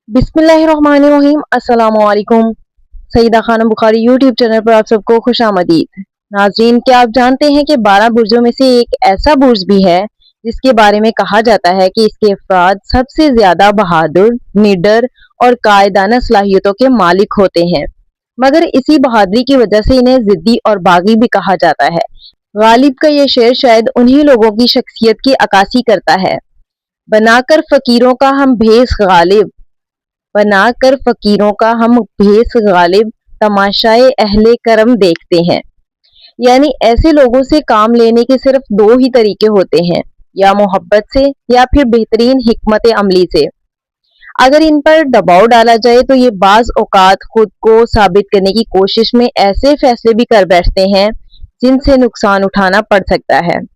बिस्मिल्लाहिर्रहमानिर्रहीम। अस्सलाम वालेकुम। सईदा खानम बुखारी यूट्यूब चैनल पर आप सबको खुश आमदीद। नाज़रीन, क्या आप जानते हैं कि 12 बुर्जों में से एक ऐसा बुर्ज भी है जिसके बारे में कहा जाता है कि इसके अफराद सबसे ज्यादा बहादुर, निडर और कायदाना सलाहियतों के मालिक होते हैं, मगर इसी बहादुरी की वजह से इन्हें जिद्दी और बागी भी कहा जाता है। गालिब का ये शेर शायद उन्हीं लोगों की शख्सियत की अक्कासी करता है। बनाकर फकीरों का हम भेस गालिब बनाकर फकीरों का हम भेस गालिब, तमाशाए अहले करम देखते हैं। यानी ऐसे लोगों से काम लेने के सिर्फ दो ही तरीके होते हैं, या मोहब्बत से या फिर बेहतरीन हिकमत अमली से। अगर इन पर दबाव डाला जाए तो ये बाज औकात खुद को साबित करने की कोशिश में ऐसे फैसले भी कर बैठते हैं जिनसे नुकसान उठाना पड़ सकता है।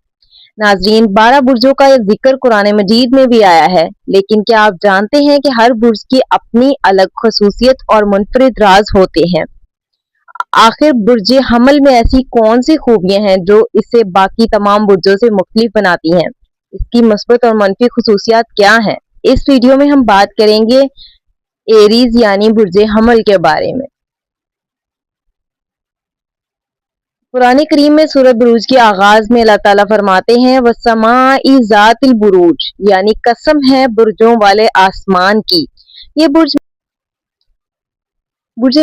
नाजरीन, 12 बुर्जों का जिक्र कुरान मजीद में भी आया है, लेकिन क्या आप जानते हैं कि हर बुर्ज की अपनी अलग खसूसियत और मुनफरिद राज होते हैं। आखिर बुर्ज हमल में ऐसी कौन सी खूबियां हैं जो इसे बाकी तमाम बुर्जों से मुख्तलिफ बनाती हैं? इसकी मस्बत और मनफी खसूसियात क्या हैं? इस वीडियो में हम बात करेंगे एरीज यानी बुर्ज हमल के बारे में। कुरान करीम में सूरह बुरूज के आगाज में अल्लाह ताला फरमाते हैं, वस्समाई ज़ातिल बुरूज, यानी कसम है बुर्जों वाले आसमान की। ये बुर्ज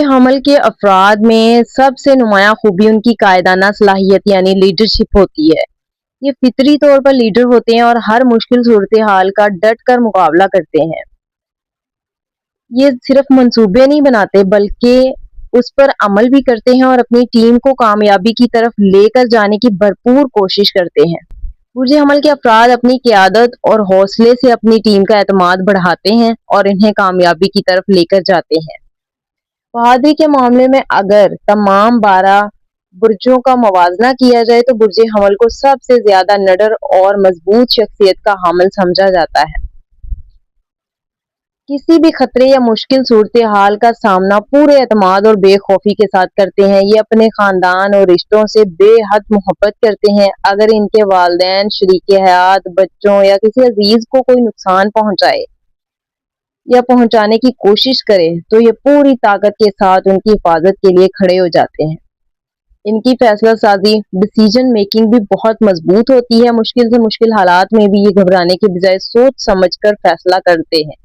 हमल के अफराद में सबसे नुमाया खूबी उनकी कायदाना सलाहियत यानी लीडरशिप होती है। ये फितरी तौर पर लीडर होते हैं और हर मुश्किल सूरत हाल का डट कर मुकाबला करते हैं। ये सिर्फ मंसूबे नहीं बनाते बल्कि उस पर अमल भी करते हैं और अपनी टीम को कामयाबी की तरफ लेकर जाने की भरपूर कोशिश करते हैं। बुर्ज हमल के अफराद अपनी क़यादत और हौसले से अपनी टीम का एतमाद बढ़ाते हैं और इन्हें कामयाबी की तरफ लेकर जाते हैं। बहादुरी के मामले में अगर तमाम 12 बुर्जों का मवाजना किया जाए तो बुर्ज हमल को सबसे ज्यादा निडर और मजबूत शख्सियत का हामिल समझा जाता है। किसी भी खतरे या मुश्किल सूरत हाल का सामना पूरे एतमाद और बेखौफी के साथ करते हैं। ये अपने खानदान और रिश्तों से बेहद मोहब्बत करते हैं। अगर इनके वालिदैन, शरीके हयात, बच्चों या किसी अजीज को कोई नुकसान पहुंचाए या पहुंचाने की कोशिश करे तो ये पूरी ताकत के साथ उनकी हिफाजत के लिए खड़े हो जाते हैं। इनकी फैसला साजी, डिसीजन मेकिंग भी बहुत मजबूत होती है। मुश्किल से मुश्किल हालात में भी ये घबराने के बजाय सोच समझकर फैसला करते हैं।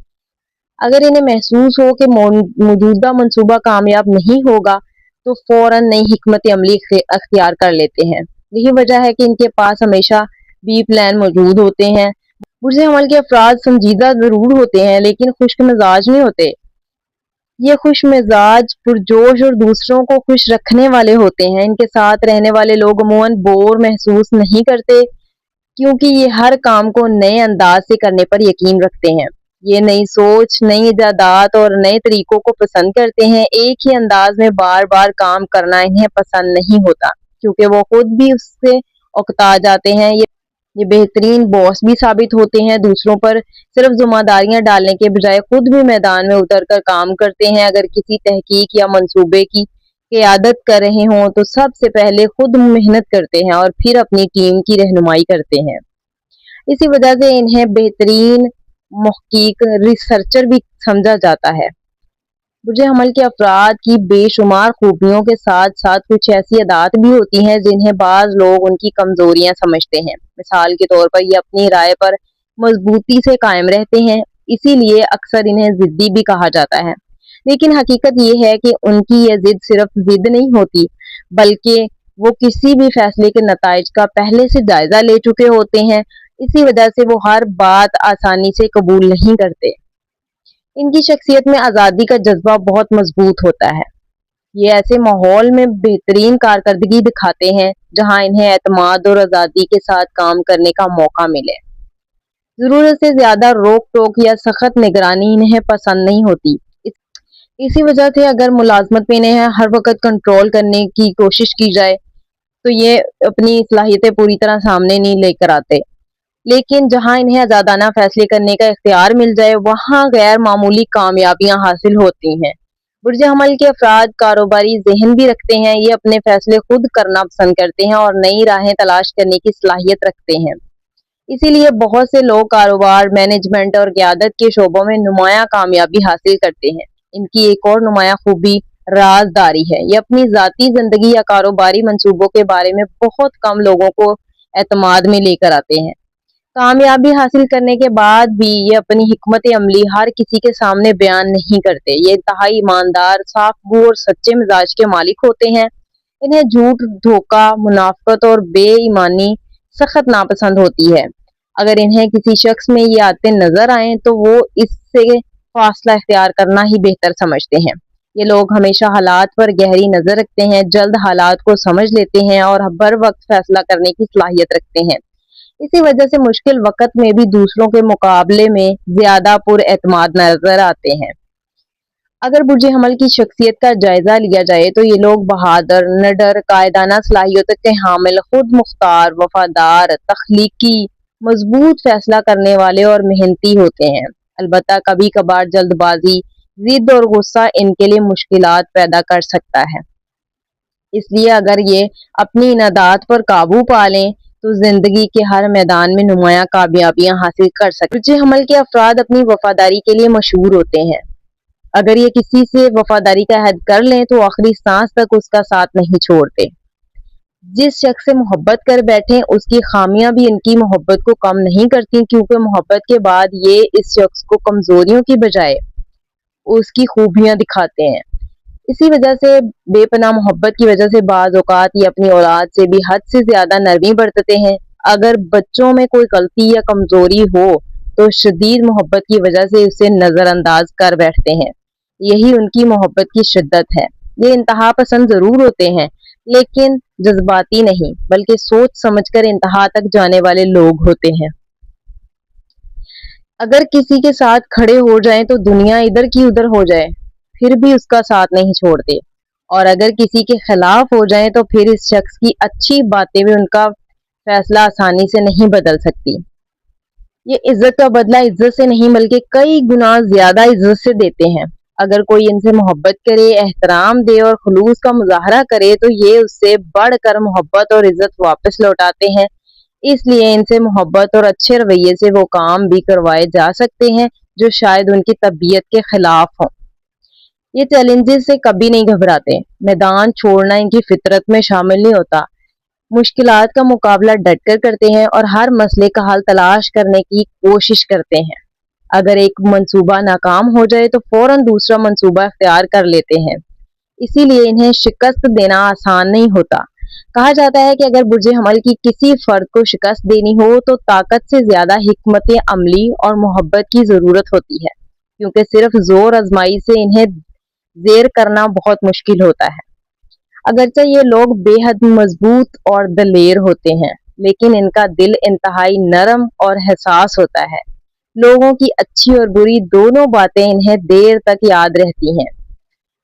अगर इन्हें महसूस हो कि मौजूदा मंसूबा कामयाब नहीं होगा तो फौरन नई हिकमत अमली अख्तियार कर लेते हैं। यही वजह है कि इनके पास हमेशा बी प्लान मौजूद होते हैं। बुर्ज हमल के अफराद संजीदा जरूर होते हैं लेकिन खुश्क मिजाज नहीं होते। ये खुश मिजाज, पुरजोश और दूसरों को खुश रखने वाले होते हैं। इनके साथ रहने वाले लोग अमूमन बोर महसूस नहीं करते क्योंकि ये हर काम को नए अंदाज से करने पर यकीन रखते हैं। ये नई सोच, नई इजादात और नए तरीकों को पसंद करते हैं। एक ही अंदाज में बार बार काम करना इन्हें पसंद नहीं होता क्योंकि वो खुद भी उससे उकता जाते हैं। ये बेहतरीन बॉस भी साबित होते हैं। दूसरों पर सिर्फ जिम्मेदारियां डालने के बजाय खुद भी मैदान में उतर कर काम करते हैं। अगर किसी तहकीक या मंसूबे की क़यादत कर रहे हों तो सबसे पहले खुद मेहनत करते हैं और फिर अपनी टीम की रहनुमाई करते हैं। इसी वजह से इन्हें बेहतरीन मुहक्कीक, रिसर्चर भी समझा जाता है। बुर्ज हमल के अफराद की बेशुमार खूबियों के साथ साथ कुछ ऐसी अदात भी होती हैं जिन्हें बाज लोग उनकी कमजोरियां समझते हैं। मिसाल के तौर पर ये अपनी राय पर मजबूती से कायम रहते हैं, इसीलिए अक्सर इन्हें जिद्दी भी कहा जाता है। लेकिन हकीकत ये है कि उनकी ये जिद सिर्फ जिद नहीं होती बल्कि वो किसी भी फैसले के नताइज का पहले से जायजा ले चुके होते हैं। इसी वजह से वो हर बात आसानी से कबूल नहीं करते। इनकी शख्सियत में आजादी का जज्बा बहुत मजबूत होता है। ये ऐसे माहौल में बेहतरीन कारकर्दगी दिखाते हैं जहां इन्हें एतमाद और आजादी के साथ काम करने का मौका मिले। जरूरत से ज्यादा रोक टोक या सख्त निगरानी इन्हें पसंद नहीं होती। इसी वजह से अगर मुलाजमत में इन्हें हर वक्त कंट्रोल करने की कोशिश की जाए तो ये अपनी सलाहियतें पूरी तरह सामने नहीं लेकर आते। लेकिन जहां इन्हें आजादाना फैसले करने का इख्तियार मिल जाए वहां गैर मामूली कामयाबियां हासिल होती हैं। बुर्ज हमल के अफराद कारोबारी जहन भी रखते हैं। ये अपने फैसले खुद करना पसंद करते हैं और नई राहें तलाश करने की सलाहियत रखते हैं। इसी लिए बहुत से लोग कारोबार, मैनेजमेंट और क़यादत के शोबों में नुमायां कामयाबी हासिल करते हैं। इनकी एक और नुमायां खूबी राजदारी है। ये अपनी ज़ाती ज़िंदगी या कारोबारी मंसूबों के बारे में बहुत कम लोगों को एतमाद में लेकर आते हैं। कामयाबी हासिल करने के बाद भी ये अपनी हिकमत अमली हर किसी के सामने बयान नहीं करते। ये इंतहाई ईमानदार, साफ़-गो और सच्चे मिजाज के मालिक होते हैं। इन्हें झूठ, धोखा, मुनाफ़िक़त और बेईमानी सख्त नापसंद होती है। अगर इन्हें किसी शख्स में ये आदतें नजर आएं तो वो इससे फासला इख्तियार करना ही बेहतर समझते हैं। ये लोग हमेशा हालात पर गहरी नजर रखते हैं, जल्द हालात को समझ लेते हैं और बर वक्त फैसला करने की सलाहियत रखते हैं। इसी वजह से मुश्किल वक्त में भी दूसरों के मुकाबले में ज्यादा पुरएतमाद नजर आते हैं। अगर बुर्ज हमल की शख्सियत का जायजा लिया जाए तो ये लोग बहादुर, निडर, कायदाना सलाहियतों के हामिल, खुद मुख्तार, वफादार, तख्लीकी, मजबूत फैसला करने वाले और मेहनती होते हैं। अलबत्ता कभी कभार जल्दबाजी, जिद और गुस्सा इनके लिए मुश्किलात पैदा कर सकता है। इसलिए अगर ये अपनी इन आदत पर काबू पा लें तो जिंदगी के हर मैदान में नुमायां कामयाबियां हासिल कर सकते हैं। बुर्ज हमल के अफराद अपनी वफादारी के लिए मशहूर होते हैं। अगर ये किसी से वफादारी का अहद कर लें तो आखिरी सांस तक उसका साथ नहीं छोड़ते। जिस शख्स से मोहब्बत कर बैठे उसकी खामियां भी इनकी मोहब्बत को कम नहीं करती, क्योंकि मोहब्बत के बाद ये इस शख्स को कमजोरियों की बजाय उसकी खूबियां दिखाते हैं। इसी वजह से बेपनाह मोहब्बत की वजह से बाज औकात ये अपनी औलाद से भी हद से ज्यादा नरमी बरतते हैं। अगर बच्चों में कोई गलती या कमजोरी हो तो शदीद मोहब्बत की वजह से उसे नजरअंदाज कर बैठते हैं। यही उनकी मोहब्बत की शिद्दत है। ये इंतहा पसंद जरूर होते हैं लेकिन जज्बाती नहीं, बल्कि सोच समझकर इंतहा तक जाने वाले लोग होते हैं। अगर किसी के साथ खड़े हो जाएं तो दुनिया इधर की उधर हो जाए फिर भी उसका साथ नहीं छोड़ते, और अगर किसी के खिलाफ हो जाएं तो फिर इस शख्स की अच्छी बातें भी उनका फैसला आसानी से नहीं बदल सकती। ये इज्जत का बदला इज्जत से नहीं बल्कि कई गुना ज्यादा इज्जत से देते हैं। अगर कोई इनसे मोहब्बत करे, एहतराम दे और खुलूस का मुजाहरा करे तो ये उससे बढ़कर मोहब्बत और इज्जत वापस लौटाते हैं। इसलिए इनसे मोहब्बत और अच्छे रवैये से वो काम भी करवाए जा सकते हैं जो शायद उनकी तबीयत के खिलाफ हों। ये चैलेंजेस से कभी नहीं घबराते। मैदान छोड़ना इनकी फितरत में शामिल नहीं होता। मुश्किलात का मुकाबला डटकर करते हैं और हर मसले का हल तलाश करने की कोशिश करते हैं। अगर एक मंसूबा नाकाम हो जाए तो फौरन दूसरा मंसूबा इख्तियार कर लेते हैं। इसीलिए इन्हें शिकस्त देना आसान नहीं होता। कहा जाता है कि अगर बुर्ज हमल की किसी फर्द को शिकस्त देनी हो तो ताकत से ज्यादा हिकमत अमली और मोहब्बत की जरूरत होती है, क्योंकि सिर्फ जोर आजमाई से इन्हें जेर करना बहुत मुश्किल होता है। अगरचे ये लोग बेहद मजबूत और दलेर होते हैं, लेकिन इनका दिल इंतहाई नरम और हसास होता है। लोगों की अच्छी और बुरी दोनों बातें इन्हें देर तक याद रहती हैं।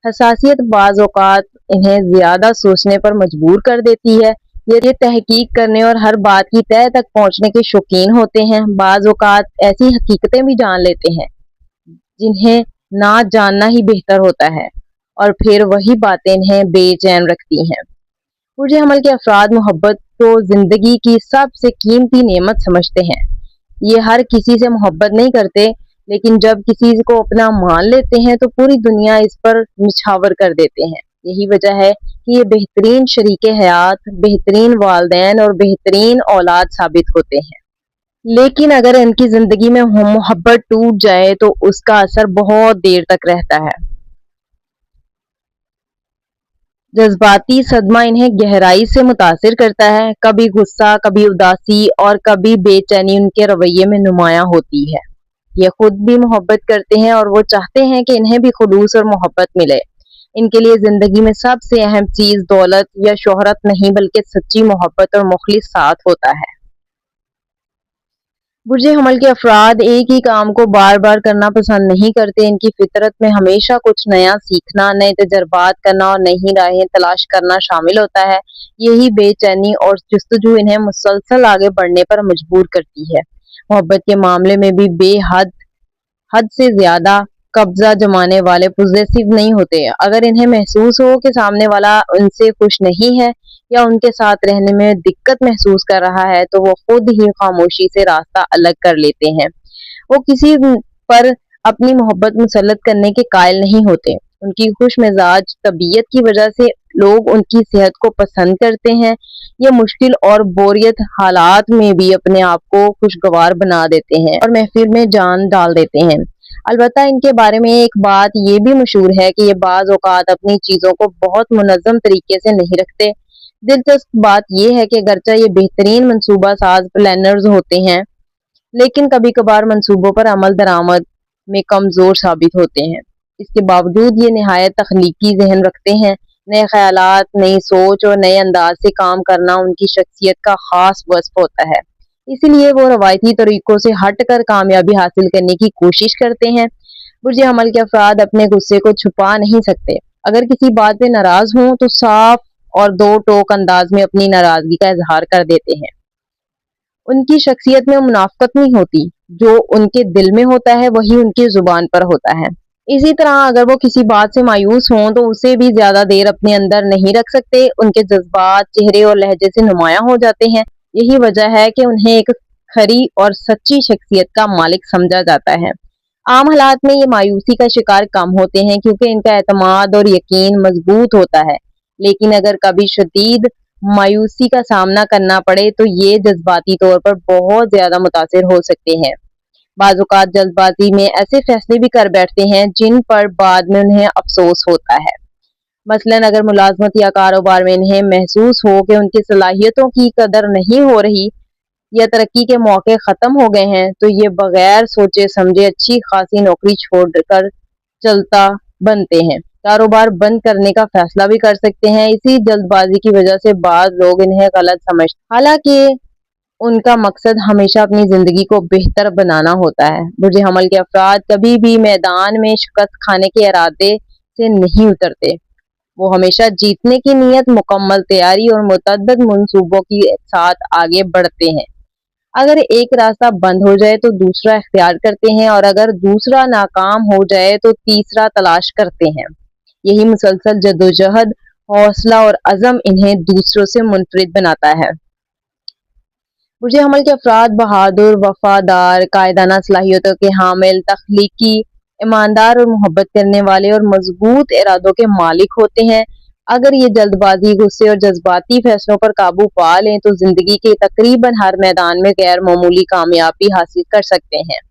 हसासियत बाज औकात इन्हें ज्यादा सोचने पर मजबूर कर देती है। ये तहकीक करने और हर बात की तह तक पहुंचने के शौकीन होते हैं। बाज औकात ऐसी हकीकतें भी जान लेते हैं जिन्हें ना जानना ही बेहतर होता है, और फिर वही बातें इन्हें बेचैन रखती हैं। बुर्ज हमल के अफराद मोहब्बत को जिंदगी की सबसे कीमती नेमत समझते हैं। ये हर किसी से मोहब्बत नहीं करते, लेकिन जब किसी को अपना मान लेते हैं तो पूरी दुनिया इस पर निछावर कर देते हैं। यही वजह है कि ये बेहतरीन शरीके हयात, बेहतरीन वालदैन और बेहतरीन औलाद साबित होते हैं। लेकिन अगर इनकी जिंदगी में मोहब्बत टूट जाए तो उसका असर बहुत देर तक रहता है। जज्बाती सदमा इन्हें गहराई से मुतासिर करता है। कभी गुस्सा, कभी उदासी और कभी बेचैनी उनके रवैये में नुमायां होती है। ये खुद भी मोहब्बत करते हैं और वो चाहते हैं कि इन्हें भी खुलूस और मोहब्बत मिले। इनके लिए जिंदगी में सबसे अहम चीज दौलत या शोहरत नहीं बल्कि सच्ची मोहब्बत और मुखलिस साथ होता है। बुर्ज हमल के अफराद एक ही काम को बार बार करना पसंद नहीं करते। इनकी फितरत में हमेशा कुछ नया सीखना, नए तजर्बात करना और नई राहें तलाश करना शामिल होता है। यही बेचैनी और जुस्तजू इन्हें मुसलसल आगे बढ़ने पर मजबूर करती है। मोहब्बत के मामले में भी हद से ज्यादा قبضہ جمانے والے پوزیسو نہیں ہوتے۔ اگر انہیں محسوس ہو کہ سامنے والا ان سے خوش نہیں ہے یا ان کے ساتھ رہنے میں دقت محسوس کر رہا ہے تو وہ خود ہی خاموشی سے راستہ الگ کر لیتے ہیں۔ وہ کسی پر اپنی محبت مسلط کرنے کے قائل نہیں ہوتے۔ ان کی خوش مزاج طبیعت کی وجہ سے لوگ ان کی صحت کو پسند کرتے ہیں۔ یہ مشکل اور بوریت حالات میں بھی اپنے آپ کو خوشگوار بنا دیتے ہیں اور محفل میں جان ڈال دیتے ہیں۔ البتہ ان کے بارے میں ایک بات یہ بھی مشہور ہے کہ یہ بعض اوقات اپنی چیزوں کو بہت منظم طریقے سے نہیں رکھتے۔ دلچسپ بات یہ ہے کہ اگرچہ یہ بہترین منصوبہ ساز پلانرز ہوتے ہیں لیکن کبھی کبھار منصوبوں پر عمل درآمد میں کمزور ثابت ہوتے ہیں۔ اس کے باوجود یہ نہایت تخلیقی ذہن رکھتے ہیں۔ نئے خیالات، نئی سوچ اور نئے انداز سے کام کرنا ان کی شخصیت کا خاص وصف ہوتا ہے۔ اسی لیے وہ روایتی طریقوں سے ہٹ کر کامیابی حاصل کرنے کی کوشش کرتے ہیں۔ برج حمل کے افراد اپنے غصے کو چھپا نہیں سکتے۔ اگر کسی بات پہ ناراض ہوں تو صاف اور دو ٹوک انداز میں اپنی ناراضگی کا اظہار کر دیتے ہیں۔ ان کی شخصیت میں منافقت نہیں ہوتی۔ جو ان کے دل میں ہوتا ہے وہی ان کی زبان پر ہوتا ہے۔ اسی طرح اگر وہ کسی بات سے مایوس ہوں تو اسے بھی زیادہ دیر اپنے اندر نہیں رکھ سکتے۔ ان کے جذبات چہرے اور لہجے سے نمایاں ہو جاتے ہیں۔ یہی وجہ ہے کہ انہیں ایک کھری اور سچی شخصیت کا مالک سمجھا جاتا ہے۔ عام حالات میں یہ مایوسی کا شکار کم ہوتے ہیں کیونکہ ان کا اعتماد اور یقین مضبوط ہوتا ہے، لیکن اگر کبھی شدید مایوسی کا سامنا کرنا پڑے تو یہ جذباتی طور پر بہت زیادہ متاثر ہو سکتے ہیں۔ بعض اوقات جلد بازی میں ایسے فیصلے بھی کر بیٹھتے ہیں جن پر بعد میں انہیں افسوس ہوتا ہے۔ مثلاً اگر ملازمت یا کاروبار میں انہیں محسوس ہو کہ ان کی صلاحیتوں کی قدر نہیں ہو رہی یا ترقی کے موقع ختم ہو گئے ہیں تو یہ بغیر سوچے سمجھے اچھی خاصی نوکری چھوڑ کر چلتا بنتے ہیں۔ کاروبار بند کرنے کا فیصلہ بھی کر سکتے ہیں۔ اسی جلد بازی کی وجہ سے بعض لوگ انہیں غلط سمجھتے ہیں، حالانکہ ان کا مقصد ہمیشہ اپنی زندگی کو بہتر بنانا ہوتا ہے۔ برج حمل کے افراد کبھی بھی میدان میں شکست کھانے کے ارادے سے نہیں اترتے۔ وہ ہمیشہ جیتنے کی نیت، مکمل تیاری اور متعدد منصوبوں کے ساتھ آگے بڑھتے ہیں۔ اگر ایک راستہ بند ہو جائے تو دوسرا اختیار کرتے ہیں اور اگر دوسرا ناکام ہو جائے تو تیسرا تلاش کرتے ہیں۔ یہی مسلسل جدوجہد، حوصلہ اور عزم انہیں دوسروں سے منفرد بناتا ہے۔ برج حمل کے افراد بہادر، وفادار، قائدانہ صلاحیتوں کے حامل، تخلیقی، ایماندار اور محبت کرنے والے اور مضبوط ارادوں کے مالک ہوتے ہیں۔ اگر یہ جلد بازی، غصے اور جذباتی فیصلوں پر قابو پا لیں تو زندگی کے تقریباً ہر میدان میں غیر معمولی کامیابی حاصل کر سکتے ہیں۔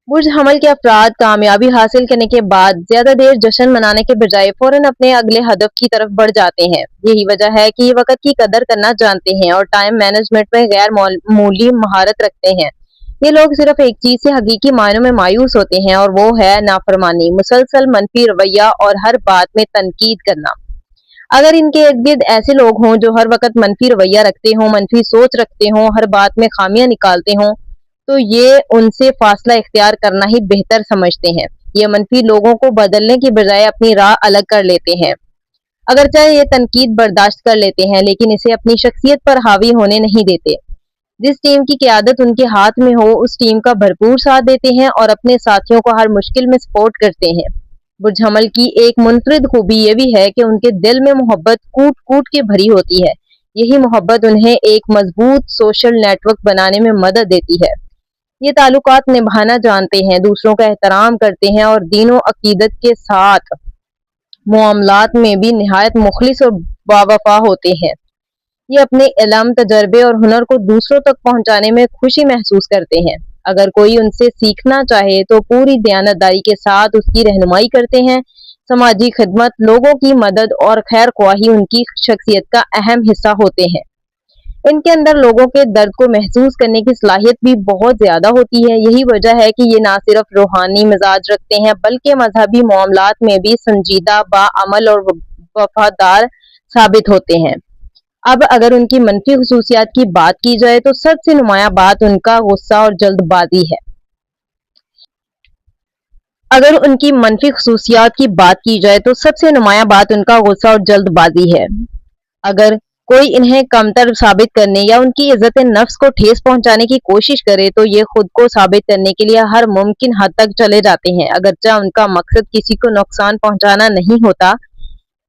برج حمل کے افراد کامیابی حاصل کرنے کے بعد زیادہ دیر جشن منانے کے بجائے فوراً اپنے اگلے ہدف کی طرف بڑھ جاتے ہیں۔ یہی وجہ ہے کہ یہ وقت کی قدر کرنا جانتے ہیں اور ٹائم مینجمنٹ میں غیر معمولی مہارت رکھتے ہیں۔ یہ لوگ صرف ایک چیز سے حقیقی معنوں میں مایوس ہوتے ہیں اور وہ ہے نافرمانی، مسلسل منفی رویہ اور ہر بات میں تنقید کرنا۔ اگر ان کے ارد گرد ایسے لوگ ہوں جو ہر وقت منفی رویہ رکھتے ہوں، منفی سوچ رکھتے ہوں، ہر بات میں خامیاں نکالتے ہوں تو یہ ان سے فاصلہ اختیار کرنا ہی بہتر سمجھتے ہیں۔ یہ منفی لوگوں کو بدلنے کی بجائے اپنی راہ الگ کر لیتے ہیں۔ اگرچہ یہ تنقید برداشت کر لیتے ہیں لیکن اسے اپنی شخصیت پر حاوی ہونے نہیں دیتے۔ جس ٹیم کی قیادت ان کے ہاتھ میں ہو اس ٹیم کا بھرپور ساتھ دیتے ہیں اور اپنے ساتھیوں کو ہر مشکل میں سپورٹ کرتے ہیں۔ برج حمل کی ایک منفرد خوبی یہ بھی ہے کہ ان کے دل میں محبت کوٹ کوٹ کے بھری ہوتی ہے۔ یہی محبت انہیں ایک مضبوط سوشل نیٹ ورک بنانے میں مدد دیتی ہے۔ یہ تعلقات نبھانا جانتے ہیں، دوسروں کا احترام کرتے ہیں اور دین و عقیدت کے ساتھ معاملات میں بھی نہایت مخلص اور باوفا ہوتے ہیں۔ یہ اپنے علم، تجربے اور ہنر کو دوسروں تک پہنچانے میں خوشی محسوس کرتے ہیں۔ اگر کوئی ان سے سیکھنا چاہے تو پوری دیانتداری کے ساتھ اس کی رہنمائی کرتے ہیں۔ سماجی خدمت، لوگوں کی مدد اور خیر خواہی ان کی شخصیت کا اہم حصہ ہوتے ہیں۔ ان کے اندر لوگوں کے درد کو محسوس کرنے کی صلاحیت بھی بہت زیادہ ہوتی ہے۔ یہی وجہ ہے کہ یہ نہ صرف روحانی مزاج رکھتے ہیں بلکہ مذہبی معاملات میں بھی سنجیدہ، باعمل اور وفادار ثابت ہوتے ہیں۔ اب اگر ان کی منفی خصوصیات کی بات کی جائے تو سب سے نمایاں بات ان کا غصہ اور جلد بازی ہے۔ اگر ان کی منفی خصوصیات کی بات کی جائے تو سب سے نمایاں بات ان کا غصہ اور جلد بازی ہے۔ اگر कोई इन्हें कमतर साबित करने या उनकी इज्जत नफ्स को ठेस पहुंचाने की कोशिश करे तो ये खुद को साबित करने के लिए हर मुमकिन हद तक चले जाते हैं, अगरचे उनका मकसद किसी को नुकसान पहुंचाना नहीं होता,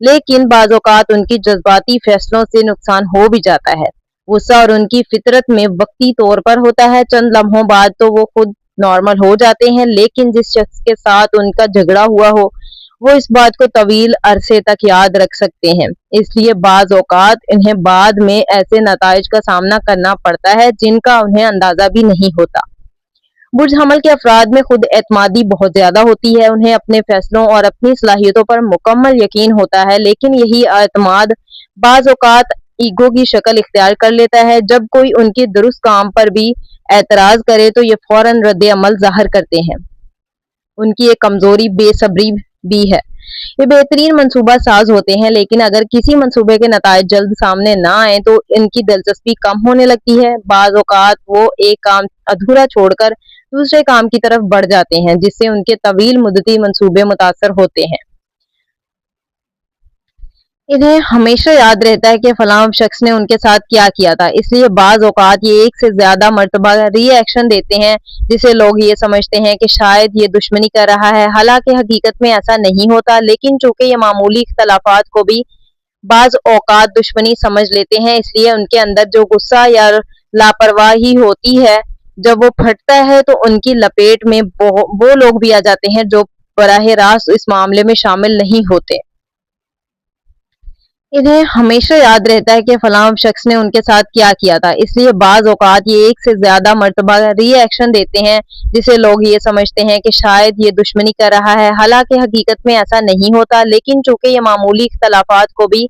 लेकिन बाज़ औक़ात उनकी जज्बाती फैसलों से नुकसान हो भी जाता है। गुस्सा और उनकी फितरत में वक्ती तौर पर होता है, चंद लम्हों बाद तो वो खुद नॉर्मल हो जाते हैं, लेकिन जिस शख्स के साथ उनका झगड़ा हुआ हो वो इस बात को तवील अरसे तक याद रख सकते हैं। इसलिए बाज़ औक़ात इन्हें बाद में ऐसे नताइज का सामना करना पड़ता है जिनका उन्हें अंदाजा भी नहीं होता। बुर्ज हमल के अफराद में खुद एतमादी बहुत ज्यादा होती है, उन्हें अपने फैसलों और अपनी सलाहियतों पर मुकम्मल यकीन होता है, लेकिन यही एतमाद बाज़ औक़ात ईगो की शक्ल इख्तियार कर लेता है। जब कोई उनके दुरुस्त काम पर भी एतराज करे तो ये फौरन रद्द अमल ज़ाहिर करते हैं। उनकी एक कमजोरी बेसब्री भी है। ये बेहतरीन मंसूबा साज होते हैं, लेकिन अगर किसी मंसूबे के नताइज जल्द सामने ना आए तो इनकी दिलचस्पी कम होने लगती है। बाज़ औक़ात वो एक काम अधूरा छोड़कर दूसरे काम की तरफ बढ़ जाते हैं, जिससे उनके तवील मुद्दती मंसूबे मुतासर होते हैं। इन्हें हमेशा याद रहता है कि फलां शख्स ने उनके साथ क्या किया था, इसलिए बाज़ औक़ात ये एक से ज्यादा मर्तबा रिएक्शन देते हैं, जिसे लोग ये समझते हैं कि शायद ये दुश्मनी कर रहा है, हालांकि हकीकत में ऐसा नहीं होता। लेकिन चूंकि ये मामूली इख्तलाफात को भी बाज़ औक़ात दुश्मनी समझ लेते हैं, इसलिए उनके अंदर जो गुस्सा या लापरवाही होती है, जब वो फटता है तो उनकी लपेट में वो लोग भी आ जाते हैं जो बराह रास्त इस मामले में शामिल नहीं होते। इन्हें हमेशा याद रहता है कि फलां शख्स ने उनके साथ क्या किया था, इसलिए बाज़ औक़ात ये एक से ज्यादा मर्तबा रिएक्शन देते हैं, जिसे लोग ये समझते हैं कि शायद ये दुश्मनी कर रहा है, हालांकि हकीकत में ऐसा नहीं होता। लेकिन चूंकि ये मामूली इख्तलाफात को भी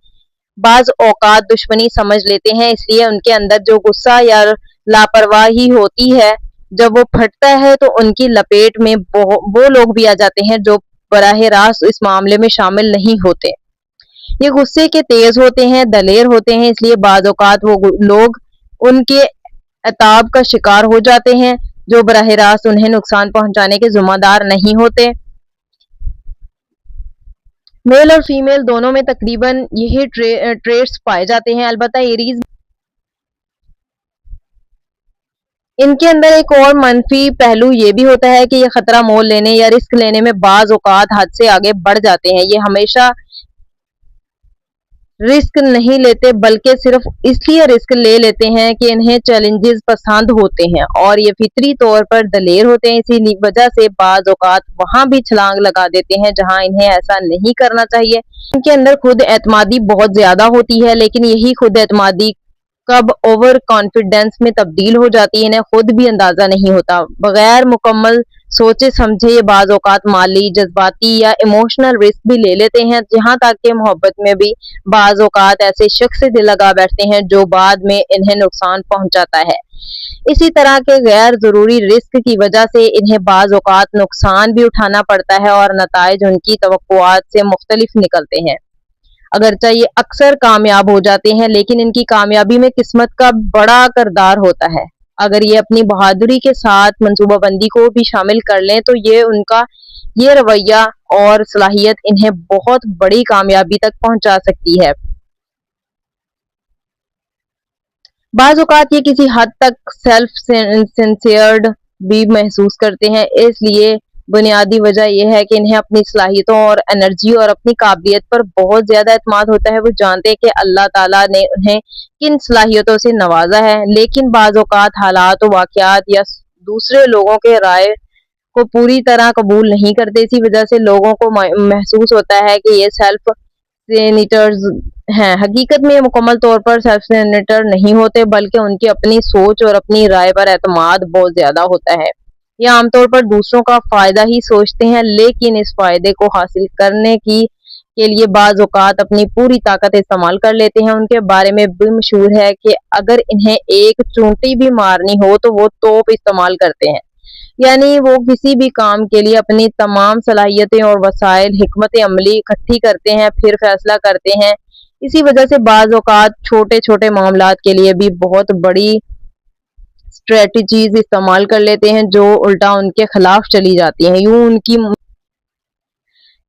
बाज़ औक़ात दुश्मनी समझ लेते हैं, इसलिए उनके अंदर जो गुस्सा या लापरवाही होती है, जब वो फटता है तो उनकी लपेट में वो लोग भी आ जाते हैं जो बराह रास्त इस मामले में शामिल नहीं होते। ये गुस्से के तेज होते हैं, दलेर होते हैं, इसलिए बाज़ औक़ात वो लोग उनके अताब का शिकार हो जाते हैं जो बराह रास्त उन्हें नुकसान पहुंचाने के जिम्मेदार नहीं होते। मेल और फीमेल दोनों में तकरीबन यही ट्रेट्स पाए जाते हैं। अलबत्ता एरीज इनके अंदर एक और मनफी पहलू ये भी होता है कि ये खतरा मोल लेने या रिस्क लेने में बाज़ औक़ात हद से आगे बढ़ जाते हैं। ये हमेशा रिस्क नहीं लेते, बल्कि सिर्फ इसलिए रिस्क ले लेते हैं कि इन्हें चैलेंजेस पसंद होते हैं और ये फितरी तौर पर दलेर होते हैं। इसी वजह से बाज़ औक़ात वहां भी छलांग लगा देते हैं जहां इन्हें ऐसा नहीं करना चाहिए। इनके अंदर खुद एतमादी बहुत ज्यादा होती है, लेकिन यही खुद एतमादी कब ओवर कॉन्फिडेंस में तब्दील हो जाती है इन्हें खुद भी अंदाजा नहीं होता। बगैर मुकम्मल सोचे समझे ये बाज़ औक़ात माली, जज्बाती या इमोशनल रिस्क भी ले लेते हैं, यहाँ तक कि मोहब्बत में भी बाज़ औक़ात ऐसे शख्स से दिल लगा बैठते हैं जो बाद में इन्हें नुकसान पहुंचाता है। इसी तरह के गैर जरूरी रिस्क की वजह से इन्हें बाज़ औक़ात नुकसान भी उठाना पड़ता है और नताइज उनकी तवक्कुआत से मुख्तलिफ निकलते हैं। अगरचे ये अक्सर कामयाब हो जाते हैं, लेकिन इनकी कामयाबी में किस्मत का बड़ा किरदार होता है। अगर ये अपनी बहादुरी के साथ मंसूबाबंदी को भी शामिल कर लें तो ये उनका ये रवैया और सलाहियत इन्हें बहुत बड़ी कामयाबी तक पहुंचा सकती है। बाज़ औक़ात ये किसी हद तक सेल्फ सिंसियर्ड भी महसूस करते हैं, इसलिए बुनियादी वजह यह है कि इन्हें अपनी सलाहियतों और एनर्जी और अपनी काबिलियत पर बहुत ज्यादा एतमाद होता है। वो जानते हैं कि अल्लाह ताला ने उन्हें किन सलाहियतों से नवाजा है, लेकिन बाज़ औक़ात हालात और वाक़यात या दूसरे लोगों के राय को पूरी तरह कबूल नहीं करते। इसी वजह से लोगों को महसूस होता है कि ये सेल्फ सेनेटर्स हैं। हकीकत में ये मुकम्मल तौर पर सेल्फ सेनेटर नहीं होते, बल्कि उनकी अपनी सोच और अपनी राय पर एतमाद बहुत ज्यादा होता है। ये आमतौर पर दूसरों का फायदा ही सोचते हैं, लेकिन इस फायदे को हासिल करने की के लिए बाज़ औक़ात अपनी पूरी ताकत इस्तेमाल कर लेते हैं। उनके बारे में भी मशहूर है कि अगर इन्हें एक चूंटी भी मारनी हो तो वो तोप इस्तेमाल करते हैं, यानी वो किसी भी काम के लिए अपनी तमाम सलाहियतें और वसाइल हिकमत अमली इकट्ठी करते हैं, फिर फैसला करते हैं। इसी वजह से बाज़ औक़ात छोटे छोटे मामलात के लिए भी बहुत बड़ी स्ट्रेटजीज इस्तेमाल कर लेते हैं जो उल्टा उनके खिलाफ चली जाती हैं। यूं उनकी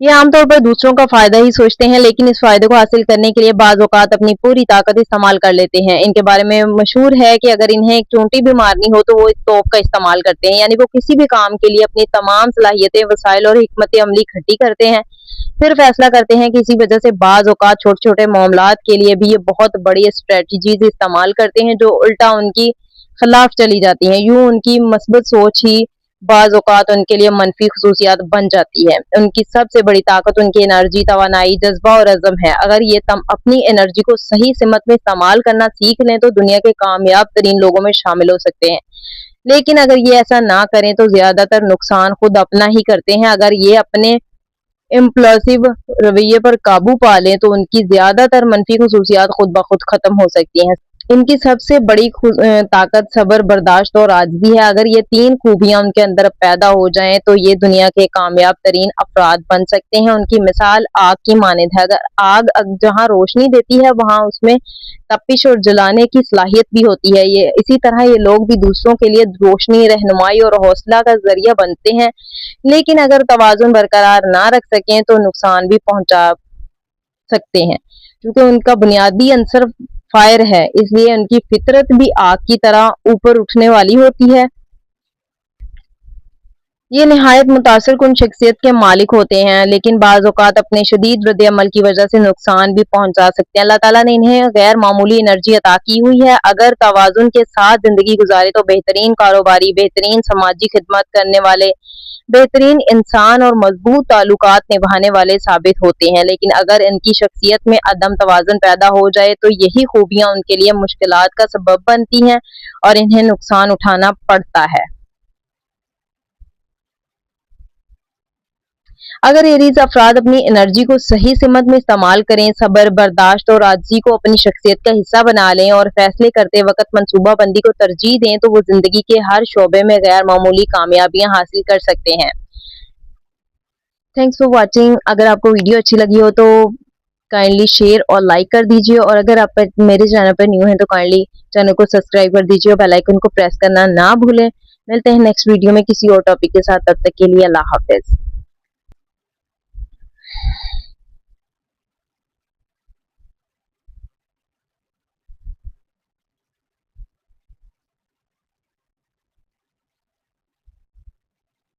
ये आमतौर पर दूसरों का फायदा ही सोचते हैं, लेकिन इस फायदे को हासिल करने के लिए बाज़ औक़ात अपनी पूरी ताकत इस्तेमाल कर लेते हैं। इनके बारे में मशहूर है कि अगर इन्हें एक चोंटी भी मारनी हो तो वो एक तोप का इस्तेमाल करते हैं, यानी वो किसी भी काम के लिए अपनी तमाम सलाहियतें, वसाइल और हिकमत अमली इकट्ठी करते हैं, फिर फैसला करते हैं। किसी वजह से बाज़ औक़ात छोटे-छोटे मामलात के लिए भी ये बहुत बड़ी स्ट्रेटजीज़ इस्तेमाल करते हैं, जो उल्टा उनकी खिलाफ चली जाती हैं। यूँ उनकी मस्बत सोच ही बाज़ औक़ात उनके लिए मनफ़ी ख़ुसूसियात बन जाती है। उनकी सबसे बड़ी ताकत उनकी एनर्जी, तवानाई, जज़्बा और अज़्म है। अगर ये अपनी एनर्जी को सही सिमत में इस्तेमाल करना सीख लें तो दुनिया के कामयाब तरीन लोगों में शामिल हो सकते हैं। लेकिन अगर ये ऐसा ना करें तो ज़्यादातर नुकसान खुद अपना ही करते हैं। अगर ये अपने इम्पल्सिव रवैये पर काबू पा लें तो उनकी ज़्यादातर मनफ़ी ख़ुसूसियात खुद ब खुद ख़त्म हो सकती हैं। इनकी सबसे बड़ी ताकत सब्र, बर्दाश्त और आजिज़ी है। अगर ये 3 खूबियाँ उनके अंदर पैदा हो जाएँ तो ये दुनिया के कामयाब तरीन अफ़राद बन सकते हैं। उनकी मिसाल आग की मानंद है। अगर आग जहाँ रोशनी देती है वहाँ उसमें तपिश और जलाने की सलाहियत भी होती है। ये इसी तरह ये लोग भी दूसरों के लिए रोशनी, रहनुमाई और हौसला का ज़रिया बनते हैं। लेकिन अगर तवाज़ुन बरकरार ना रख सकें तो नुकसान भी पहुँचा सकते हैं, क्योंकि उनका बुनियादी अंसर फायर है, इसलिए उनकी फितरत भी आग की तरह ऊपर उठने वाली होती है। ये निहायत मुतासिर कुन शख्सियत के मालिक होते हैं, लेकिन बाज़ औक़ात अपने शदीद रद्द-ए-अमल की वजह से नुकसान भी पहुँचा सकते हैं। अल्लाह ताला ने इन्हें गैर मामूली एनर्जी अता की हुई है। अगर तवाज़ुन के साथ ज़िंदगी गुज़ारे तो बेहतरीन कारोबारी, बेहतरीन समाजी खिदमत करने वाले, बेहतरीन इंसान और मज़बूत ताल्लुकात निभाने वाले साबित होते हैं। लेकिन अगर इनकी शख्सियत में अदम तवाज़ुन पैदा हो जाए तो यही खूबियाँ उनके लिए मुश्किलात का सबब बनती हैं और इन्हें नुकसान उठाना पड़ता है। अगर एरीज़ अफ़राद अपनी एनर्जी को सही सिमत में इस्तेमाल करें, सब्र, बर्दाश्त और आजिज़ी को अपनी शख्सियत का हिस्सा बना लें और फैसले करते वक़्त मंसूबाबंदी को तरजीह दें तो वो ज़िंदगी के हर शोबे में गैर मामूली कामयाबियाँ हासिल कर सकते हैं। Thanks for watching. अगर आपको वीडियो अच्छी लगी हो तो काइंडली शेयर और लाइक कर दीजिए, और अगर आप मेरे चैनल पर न्यू हैं तो काइंडली चैनल को सब्सक्राइब कर दीजिए और बेल आइकन को प्रेस करना ना भूलें। मिलते हैं नेक्स्ट वीडियो में किसी और टॉपिक के साथ, तब तक के लिए अल्लाह हाफ़िज़।